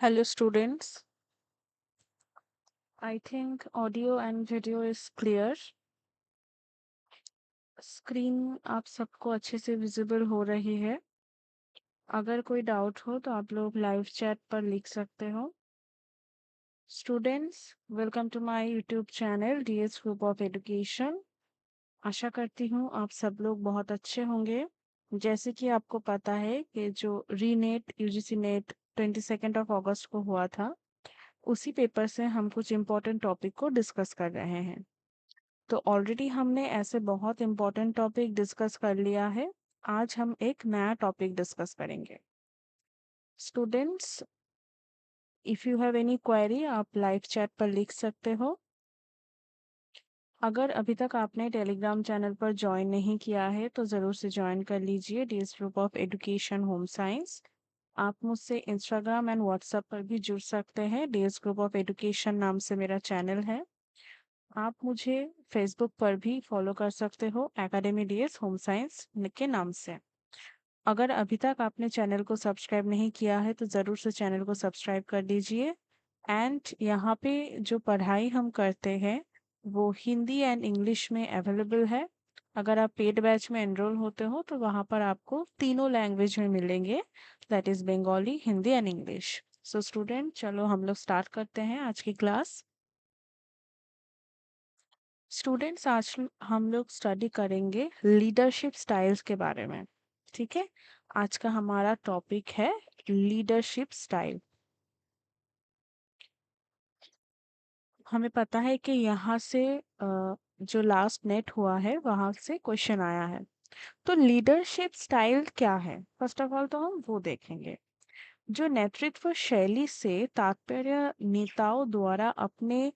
Hello students, I think audio and video is clear. Screen आप सबको अच्छे से विजिबल हो रही है। अगर कोई डाउट हो तो आप लोग लाइव चैट पर लिख सकते हो। Students, welcome to my YouTube channel DS group of education. आशा करती हूँ आप सब लोग बहुत अच्छे होंगे। जैसे कि आपको पता है कि जो रीनेट यूजीसी नेट 22 अगस्त को हुआ था, उसी पेपर से हम कुछ इम्पोर्टेंट टॉपिक को डिस्कस कर रहे हैं। तो ऑलरेडी हमने ऐसे बहुत इम्पोर्टेंट टॉपिक डिस्कस कर लिया है। आज हम एक नया टॉपिक डिस्कस करेंगे। Students, if you have any query आप लाइव चैट पर लिख सकते हो। अगर अभी तक आपने टेलीग्राम चैनल पर ज्वाइन नहीं किया है तो ज़रूर से ज्वाइन कर लीजिए, DS group of education home science. आप मुझसे इंस्टाग्राम एंड व्हाट्सएप पर भी जुड़ सकते हैं, डीएस ग्रुप ऑफ एजुकेशन नाम से मेरा चैनल है। आप मुझे फेसबुक पर भी फॉलो कर सकते हो, एकेडमी डीएस होम साइंस के नाम से। अगर अभी तक आपने चैनल को सब्सक्राइब नहीं किया है तो ज़रूर से चैनल को सब्सक्राइब कर लीजिए। एंड यहाँ पे जो पढ़ाई हम करते हैं वो हिंदी एंड इंग्लिश में अवेलेबल है। अगर आप पेड बैच में एनरोल होते हो तो वहाँ पर आपको तीनों लैंग्वेज में मिलेंगे, that is Bengali, Hindi and English. So student, चलो हम लोग स्टार्ट करते हैं आज की क्लास। स्टूडेंट्स, आज हम लोग स्टडी करेंगे लीडरशिप स्टाइल्स के बारे में। ठीक है, आज का हमारा टॉपिक है लीडरशिप स्टाइल। हमें पता है कि यहाँ से जो लास्ट नेट हुआ है वहां से क्वेश्चन आया है। तो लीडरशिप स्टाइल क्या है, फर्स्ट ऑफ ऑल तो हम वो देखेंगे। जो नेतृत्व शैली से तात्पर्य नेताओं द्वारा अपने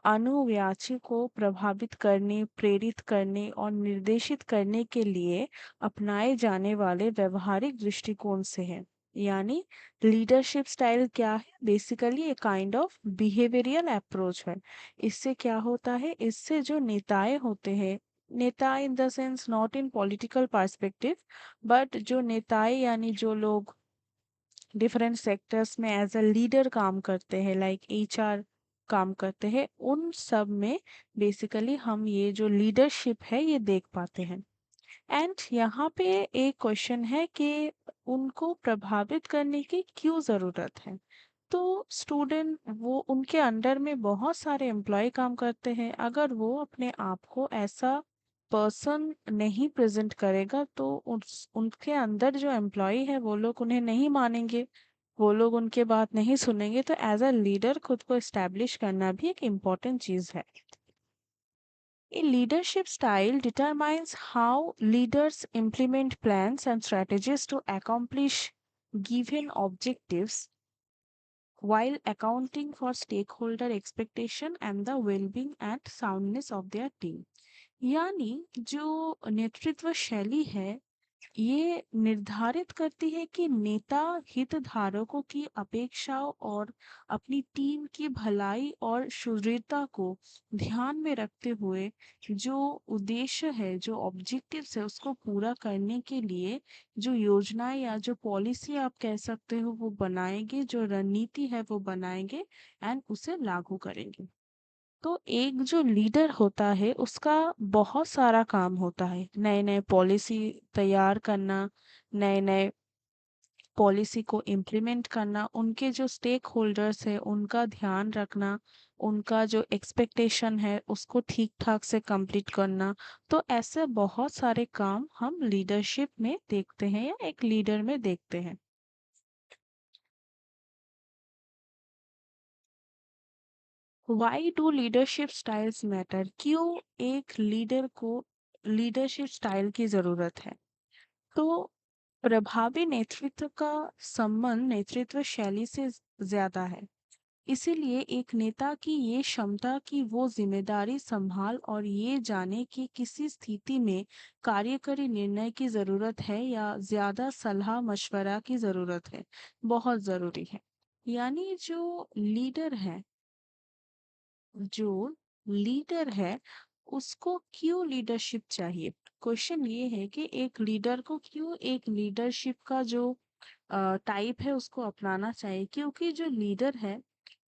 अनुयायी को प्रभावित करने, प्रेरित करने और निर्देशित करने के लिए अपनाए जाने वाले व्यवहारिक दृष्टिकोण से है। यानी लीडरशिप स्टाइल क्या है? Basically a kind of behavioural approach है। इससे क्या होता है, इससे जो नेताएं होते हैं, नेता in the sense not in political perspective, but जो नेताएं यानी जो लोग डिफरेंट सेक्टर्स में एज अ लीडर काम करते हैं, लाइक एचआर काम करते हैं, उन सब में बेसिकली हम ये जो लीडरशिप है ये देख पाते हैं। एंड यहाँ पे एक क्वेश्चन है कि उनको प्रभावित करने की क्यों ज़रूरत है। तो स्टूडेंट, वो उनके अंडर में बहुत सारे एम्प्लॉय काम करते हैं। अगर वो अपने आप को ऐसा पर्सन नहीं प्रेजेंट करेगा तो उनके अंदर जो एम्प्लॉय है वो लोग उन्हें नहीं मानेंगे, वो लोग उनके बात नहीं सुनेंगे। तो एज अ लीडर खुद को एस्टेब्लिश करना भी एक इम्पोर्टेंट चीज़ है। A leadership style determines how leaders implement plans and strategies to accomplish given objectives while accounting for stakeholder expectation and the well-being and soundness of their team। यानी जो नेतृत्व शैली है ये निर्धारित करती है कि नेता हितधारकों की अपेक्षाओं और अपनी टीम की भलाई और सुदृढ़ता को ध्यान में रखते हुए जो उद्देश्य है, जो ऑब्जेक्टिव्स है, उसको पूरा करने के लिए जो योजनाएं या जो पॉलिसी आप कह सकते हो वो बनाएंगे, जो रणनीति है वो बनाएंगे एंड उसे लागू करेंगे। तो एक जो लीडर होता है उसका बहुत सारा काम होता है, नए नए पॉलिसी तैयार करना, नए नए पॉलिसी को इम्प्लीमेंट करना, उनके जो स्टेक होल्डर्स है उनका ध्यान रखना, उनका जो एक्सपेक्टेशन है उसको ठीक ठाक से कंप्लीट करना। तो ऐसे बहुत सारे काम हम लीडरशिप में देखते हैं या एक लीडर में देखते हैं। Why do leadership styles matter? क्यों एक लीडर को लीडरशिप स्टाइल की जरूरत है? तो प्रभावी नेतृत्व का संबंध नेतृत्व शैली से ज्यादा है। इसीलिए एक नेता की ये क्षमता कि वो जिम्मेदारी संभाल और ये जाने कि किसी स्थिति में कार्यकारी निर्णय की जरूरत है या ज्यादा सलाह मशवरा की जरूरत है, बहुत जरूरी है। यानी जो लीडर है उसको क्यों लीडरशिप चाहिए? क्वेश्चन ये है कि एक लीडर को क्यों एक लीडरशिप का जो टाइप है उसको अपनाना चाहिए, क्योंकि जो लीडर है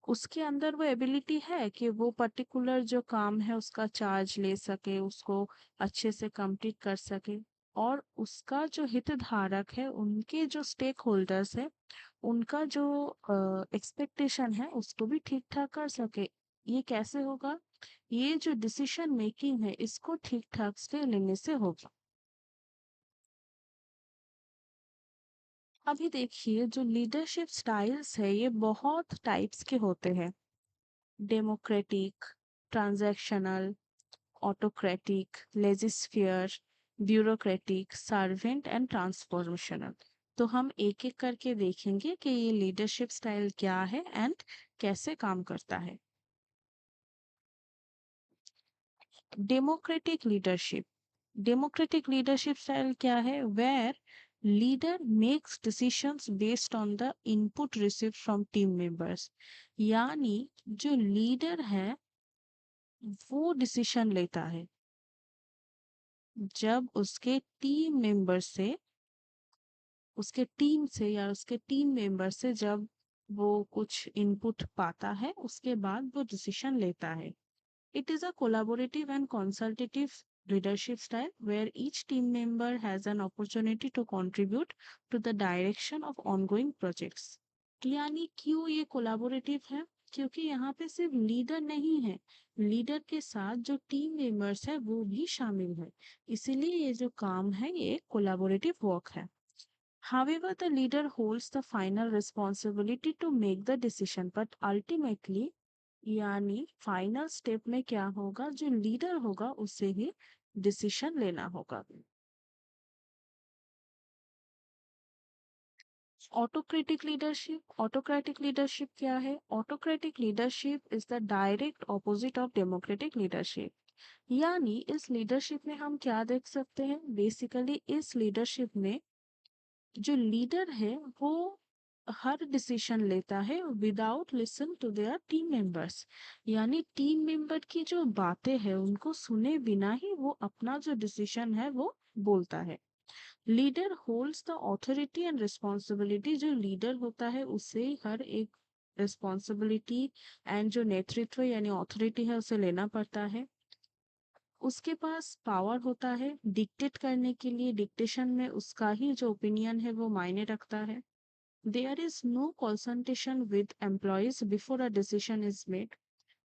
उसके अंदर वो एबिलिटी है कि वो पर्टिकुलर जो काम है उसका चार्ज ले सके, उसको अच्छे से कंप्लीट कर सके, और उसका जो हितधारक है, उनके जो स्टेक होल्डर्स है, उनका जो एक्सपेक्टेशन है उसको भी ठीक ठाक कर सके। ये कैसे होगा? ये जो डिसीजन मेकिंग है इसको ठीक ठाक से लेने से होगा। अभी देखिए, जो लीडरशिप स्टाइल्स है ये बहुत टाइप्स के होते हैं। Democratic, transactional, autocratic, laissez-faire, bureaucratic, servant and transformational. तो हम एक एक करके देखेंगे कि ये लीडरशिप स्टाइल क्या है एंड कैसे काम करता है। Democratic leadership. Democratic leadership style क्या है? Where leader makes decisions based on the input receive from team members. यानी जो लीडर है वो डिसीशन लेता है जब उसके टीम मेंबर से, उसके टीम से या उसके टीम मेंबर से जब वो कुछ इनपुट पाता है उसके बाद वो डिसीजन लेता है। It is a collaborative and consultative leadership style where each team member has an opportunity to contribute to the direction of ongoing projects। यानी क्यों ये कोलैबोरेटिव है? क्योंकि यहाँ पे सिर्फ लीडर नहीं है, लीडर के साथ जो टीम मेंबर्स है वो भी शामिल है, इसीलिए ये जो काम है ये कोलैबोरेटिव वर्क है। However, the leader holds the final responsibility to make the decision, but ultimately, यानी फाइनल स्टेप में क्या होगा? जो लीडर होगा उसे ही डिसीजन लेना होगा। ऑटोक्रेटिक लीडरशिप क्या है? Autocratic leadership is the direct opposite of democratic leadership. यानी इस लीडरशिप में हम क्या देख सकते हैं? बेसिकली इस लीडरशिप में जो लीडर है वो हर डिसीजन लेता है without listen to their team members. यानी टीम मेंबर की जो बातें हैं उनको सुने बिना ही वो अपना जो डिसीजन है वो बोलता है। Leader holds the authority and responsibility. जो लीडर होता है उसे हर एक रिस्पॉन्सिबिलिटी एंड जो नेतृत्व यानी अथॉरिटी है उसे लेना पड़ता है। उसके पास पावर होता है डिक्टेट करने के लिए, डिक्टेशन में उसका ही जो ओपिनियन है वो मायने रखता है। There is no consultation with employees before a decision is made.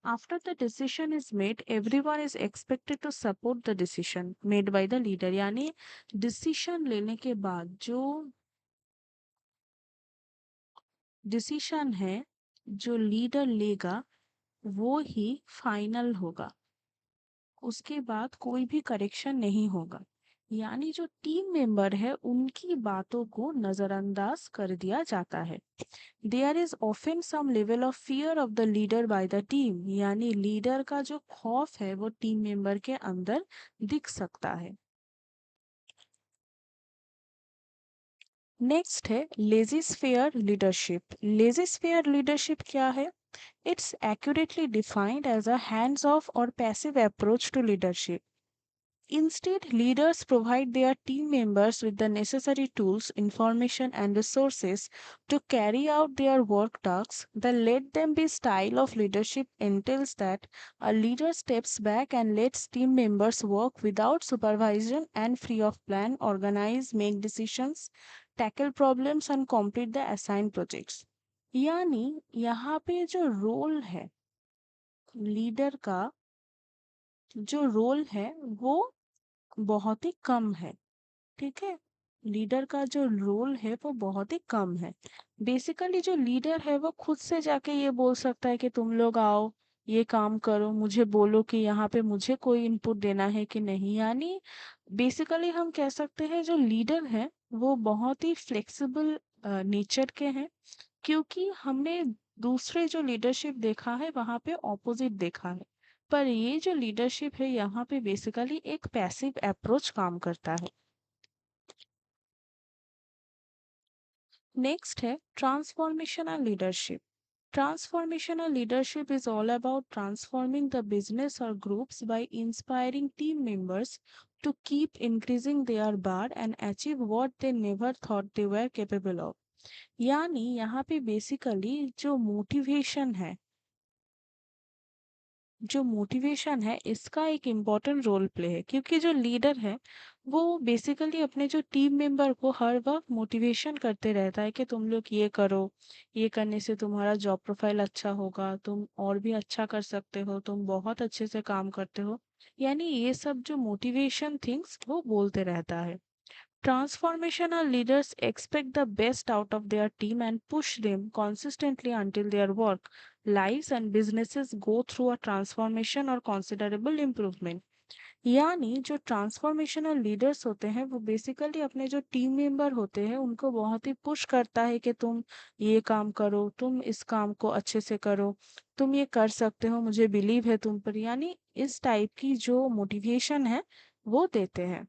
After the decision is made, everyone is expected to support the decision made by the leader। यानी डिसीशन लेने के बाद जो डिसीशन है जो लीडर लेगा वो ही फाइनल होगा, उसके बाद कोई भी करेक्शन नहीं होगा। यानी जो टीम मेंबर है उनकी बातों को नजरअंदाज कर दिया जाता है। There is often some level of fear of the leader by the team. यानी लीडर का जो खौफ है वो टीम मेंबर के अंदर दिख सकता है। नेक्स्ट है लेजिस्फेयर लीडरशिप। लेजिस्फेयर लीडरशिप क्या है? It's accurately defined as a hands off or passive approach to leadership। Instead, leaders provide their team members with the necessary tools, information, and resources to carry out their work tasks. The let them be style of leadership entails that a leader steps back and lets team members work without supervision and free of plan, organize, make decisions, tackle problems, and complete the assigned projects। यानी यहाँ पे जो role है leader का, जो role है वो बहुत ही कम है। ठीक है, लीडर का जो रोल है वो बहुत ही कम है। बेसिकली जो लीडर है वो खुद से जाके ये बोल सकता है कि तुम लोग आओ ये काम करो, मुझे बोलो कि यहाँ पे मुझे कोई इनपुट देना है कि नहीं। यानी बेसिकली हम कह सकते हैं जो लीडर है वो बहुत ही फ्लेक्सिबल नेचर के हैं, क्योंकि हमने दूसरे जो लीडरशिप देखा है वहां पे ऑपोजिट देखा है। पर ये जो लीडरशिप है यहाँ पे बेसिकली एक पैसिव अप्रोच काम करता है। नेक्स्ट है transformational leadership. Transformational leadership is all about transforming the business or groups by inspiring team members to keep increasing their bar and achieve what they never thought they were capable of। यानी यहाँ पे basically जो motivation है इसका एक important role play है, क्योंकि जो लीडर है वो बेसिकली अपने जो टीम मेंबर को हर वक्त मोटिवेशन करते रहता है कि तुम लोग ये करो, ये करने से तुम्हारा जॉब प्रोफाइल अच्छा होगा, तुम और भी अच्छा कर सकते हो, तुम बहुत अच्छे से काम करते हो। यानी ये सब जो मोटिवेशन थिंग्स वो बोलते रहता है। Transformational leaders expect the best out of their team and push them consistently until their work, lives, and businesses go through a transformation or considerable improvement. यानी जो ट्रांसफॉर्मेशनल लीडर्स होते हैं वो बेसिकली अपने जो टीम मेंबर होते हैं उनको बहुत ही पुश करता है कि तुम ये काम करो, तुम इस काम को अच्छे से करो, तुम ये कर सकते हो, मुझे बिलीव है तुम पर। यानी इस टाइप की जो मोटिवेशन है वो देते हैं।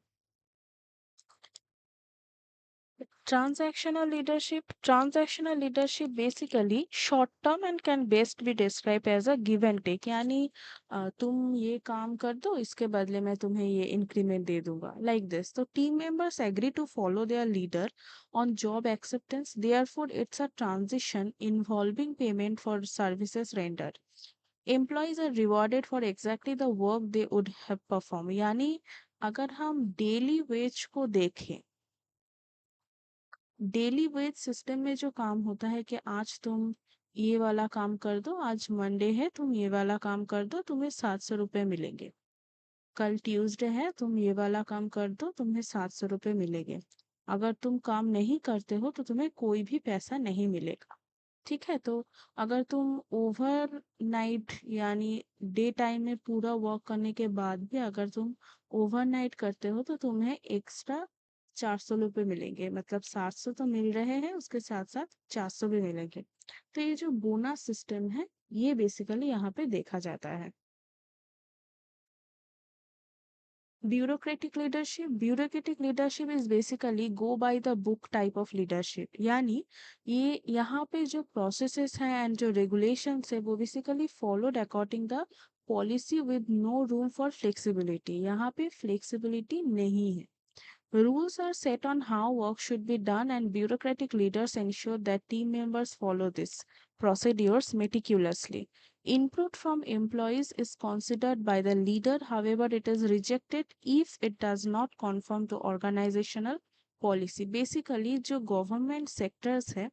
Transactional leadership basically short term and can best be described as a give and take। यानी तुम ये काम कर दो, इसके बदले मैं तुम्हें ये इंक्रीमेंट दे दूंगा, लाइक दिस। तो team members agree to follow their leader on job acceptance, therefore it's a transition involving payment for services rendered। Employees are rewarded for exactly the work they would have performed। यानी अगर हम daily veg को देखें, daily veg system में जो काम होता है कि आज तुम ये वाला काम कर दो, आज मंडे है तुम ये वाला काम कर दो, तुम्हें 700 रुपये मिलेंगे। कल ट्यूसडे है तुम ये वाला काम कर दो, तुम्हें 700 रुपये मिलेंगे। अगर तुम काम नहीं करते हो तो तुम्हें कोई भी पैसा नहीं मिलेगा। ठीक है। तो अगर तुम ओवर नाइट यानी डे टाइम में पूरा वर्क करने के बाद भी अगर तुम ओवर नाइट करते हो तो तुम्हें एक्स्ट्रा 400 रुपये मिलेंगे। मतलब 700 तो मिल रहे हैं, उसके साथ साथ 400 भी मिलेंगे। तो ये जो बोनस सिस्टम है ये बेसिकली यहाँ पे देखा जाता है। Bureaucratic leadership is basically go by the book type of leadership. यानी ये यहाँ पे जो प्रोसेसेस हैं एंड जो रेगुलेशंस है वो basically followed according the policy with no room for flexibility. यहाँ पे फ्लेक्सिबिलिटी नहीं है। Rules are set on how work should be done, and bureaucratic leaders ensure that team members follow these procedures meticulously. Input from employees is considered by the leader, however, it is rejected if it does not conform to organizational policy। Basically, जो government sectors है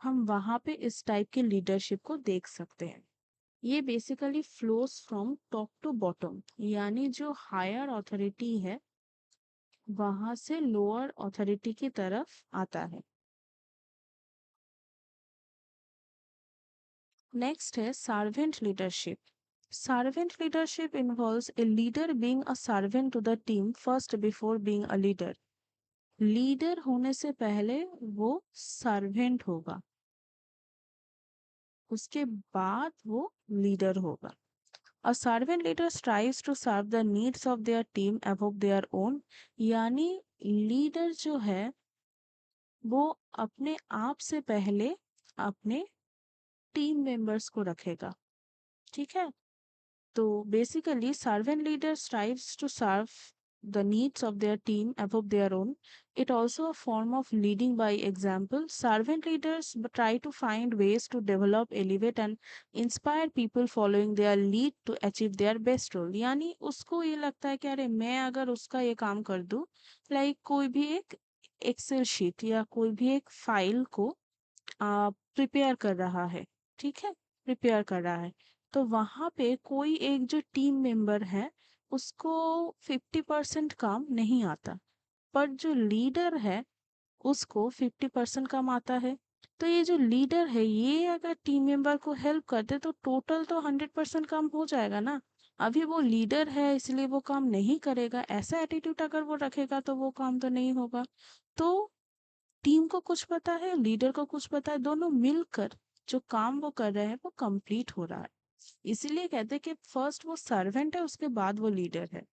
हम वहाँ पे इस type की leadership को देख सकते हैं। ये basically flows from top to bottom, यानी जो हायर अथॉरिटी है वहां से लोअर अथॉरिटी की तरफ आता है। नेक्स्ट है servant leadership. Servant leadership involves a leader being a servant to the team first before being a leader. Leader होने से पहले वो सर्वेंट होगा, उसके बाद वो लीडर होगा। A servant leader strives to serve the needs of their team above their own। यानी लीडर जो है वो अपने आप से पहले अपने टीम मेंबर्स को रखेगा। ठीक है। तो basically servant leader strives to serve the needs of their team above their own। It also a form of leading by example। Servant leaders try to find ways to develop, elevate and inspire people following their lead to achieve their best role। यानी उसको ये लगता है कि अरे मैं अगर उसका ये काम कर दूं, लाइक कोई भी एक एक्सेल शीट या कोई भी एक फाइल को प्रिपेयर कर रहा है, ठीक है, प्रिपेयर कर रहा है, तो वहां पे कोई एक जो टीम मेंबर है उसको 50% काम नहीं आता, पर जो लीडर है उसको 50% काम आता है। तो ये जो लीडर है ये अगर टीम मेंबर को हेल्प कर दे तो टोटल तो 100% काम हो जाएगा ना। अभी वो लीडर है इसलिए वो काम नहीं करेगा, ऐसा एटीट्यूड अगर वो रखेगा तो वो काम तो नहीं होगा। तो टीम को कुछ पता है, लीडर को कुछ पता है, दोनों मिलकर जो काम वो कर रहे हैं वो कंप्लीट हो रहा है। इसीलिए कहते हैं कि फर्स्ट वो सर्वेंट है उसके बाद वो लीडर है।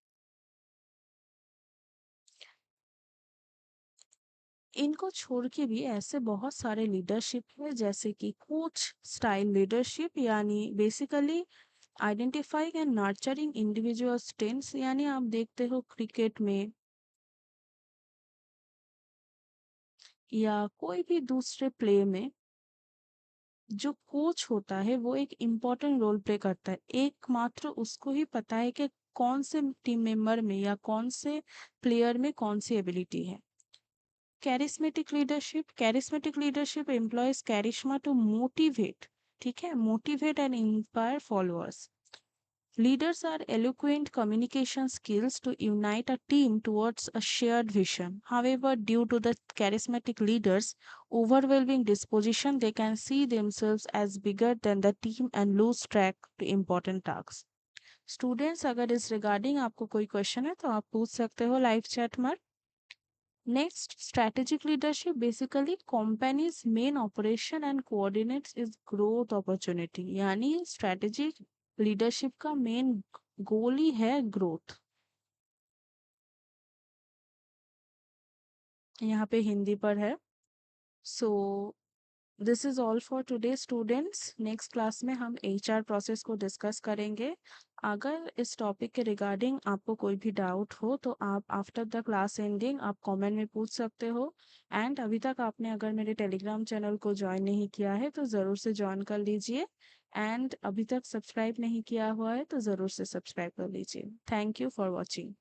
इनको छोड़ के भी ऐसे बहुत सारे लीडरशिप है जैसे कि कोच स्टाइल लीडरशिप। यानी basically identifying and nurturing individual strengths. यानी आप देखते हो क्रिकेट में या कोई भी दूसरे प्ले में जो कोच होता है वो एक इम्पोर्टेंट रोल प्ले करता है। एकमात्र उसको ही पता है कि कौन से टीम मेंबर में या कौन से प्लेयर में कौन सी एबिलिटी है। Charismatic leadership employs charisma to motivate, ठीक है, motivate and inspire followers. Leaders are eloquent communication skills to unite a team towards a shared vision. However, due to the charismatic leaders' overwhelming disposition, they can see themselves as bigger than the team and lose track to important tasks. Students, अगर इस regarding आपको कोई question है तो आप पूछ सकते हो live chat में। Next, strategic leadership basically company's main operation and coordinates its growth opportunity. यानी strategic leadership का main goal ही है growth। यहाँ पे हिंदी पर है। So this is all for today students. Next class में हम एचआर प्रोसेस को डिस्कस करेंगे। अगर इस टॉपिक के रिगार्डिंग आपको कोई भी डाउट हो तो आप आफ्टर द क्लास एंडिंग आप कमेंट में पूछ सकते हो। एंड अभी तक आपने अगर मेरे टेलीग्राम चैनल को ज्वाइन नहीं किया है तो ज़रूर से ज्वाइन कर लीजिए। एंड अभी तक सब्सक्राइब नहीं किया हुआ है तो ज़रूर से सब्सक्राइब कर लीजिए। Thank you for watching.